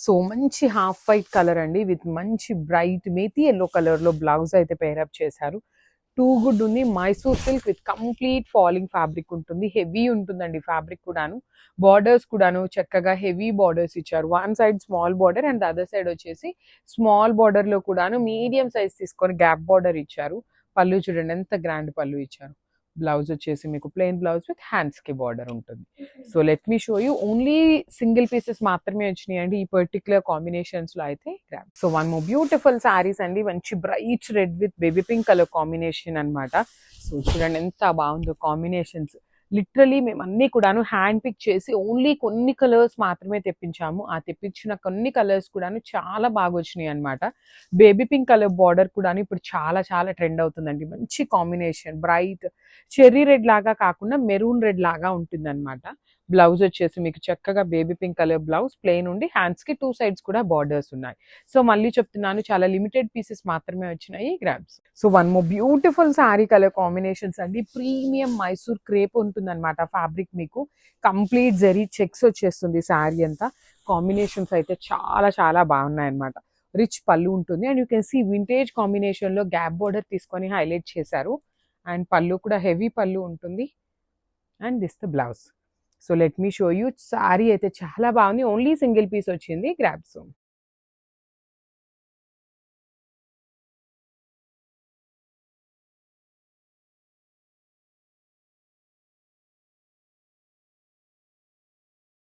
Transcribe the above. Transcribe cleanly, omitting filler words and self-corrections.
So మంచి half white colour అండి with మంచి బ్రైట్ మేతి ఎల్లో కలర్లో బ్లౌజ్ అయితే పేరప్ చేశారు. టూ గుడ్ ఉంది. Mysore silk with complete falling fabric ఉంటుంది. హెవీ ఉంటుందండి ఫ్యాబ్రిక్ కూడాను. బార్డర్స్ కూడాను చక్కగా హెవీ బార్డర్స్ ఇచ్చారు. One side small border and other side వచ్చేసి స్మాల్ బార్డర్లో కూడాను మీడియం సైజ్ తీసుకొని గ్యాప్ బార్డర్ ఇచ్చారు. పళ్ళు చూడండి ఎంత గ్రాండ్ పళ్ళు ఇచ్చారు. బ్లౌజ్ వచ్చేసి మీకు ప్లెయిన్ బ్లౌజ్ విత్ హ్యాండ్స్కి బార్డర్ ఉంటుంది. So let me show you only single pieces మాత్రమే వచ్చినాయండి ఈ పర్టికులర్ కాంబినేషన్స్లో అయితే. So one more beautiful saris అండి. మంచి bright red with baby pink colour combination అనమాట. సో చూడండి ఎంత బాగుందో కాంబినేషన్స్. లిటరలీ మేము అన్నీ కూడాను హ్యాండ్ పిక్ చేసి ఓన్లీ కొన్ని కలర్స్ మాత్రమే తెప్పించాము. ఆ తెప్పించిన కొన్ని కలర్స్ కూడాను చాలా బాగా వచ్చినాయి అనమాట. బేబీ పింక్ కలర్ బార్డర్ కూడాను ఇప్పుడు చాలా చాలా ట్రెండ్ అవుతుందండి. మంచి కాంబినేషన్ బ్రైట్ చెర్రీ రెడ్ లాగా కాకుండా మెరూన్ రెడ్ లాగా ఉంటుంది అనమాట. బ్లౌజ్ వచ్చేసి మీకు చక్కగా baby pink colour blouse plain ఉండి హ్యాండ్స్కి టూ సైడ్స్ కూడా బార్డర్స్ ఉన్నాయి. సో మళ్ళీ చెప్తున్నాను చాలా లిమిటెడ్ పీసెస్ మాత్రమే వచ్చినాయి grabs. So one more beautiful sari colour combinations అండి. ప్రీమియం మైసూర్ క్రేప్ ఉంటుందన్నమాట ఫ్యాబ్రిక్. మీకు కంప్లీట్ జరీ చెక్స్ వచ్చేస్తుంది శారీ అంతా. కాంబినేషన్స్ అయితే చాలా చాలా బాగున్నాయి అనమాట. రిచ్ పళ్ళు ఉంటుంది and you can see vintage కాంబినేషన్లో గ్యాప్ బార్డర్ తీసుకొని హైలైట్ చేశారు. అండ్ పళ్ళు కూడా హెవీ పళ్ళు ఉంటుంది. And this the blouse. So let me show you. Sari అయితే చాలా బాగుంది. ఓన్లీ సింగిల్ పీస్ వచ్చింది గ్రాబ్స్.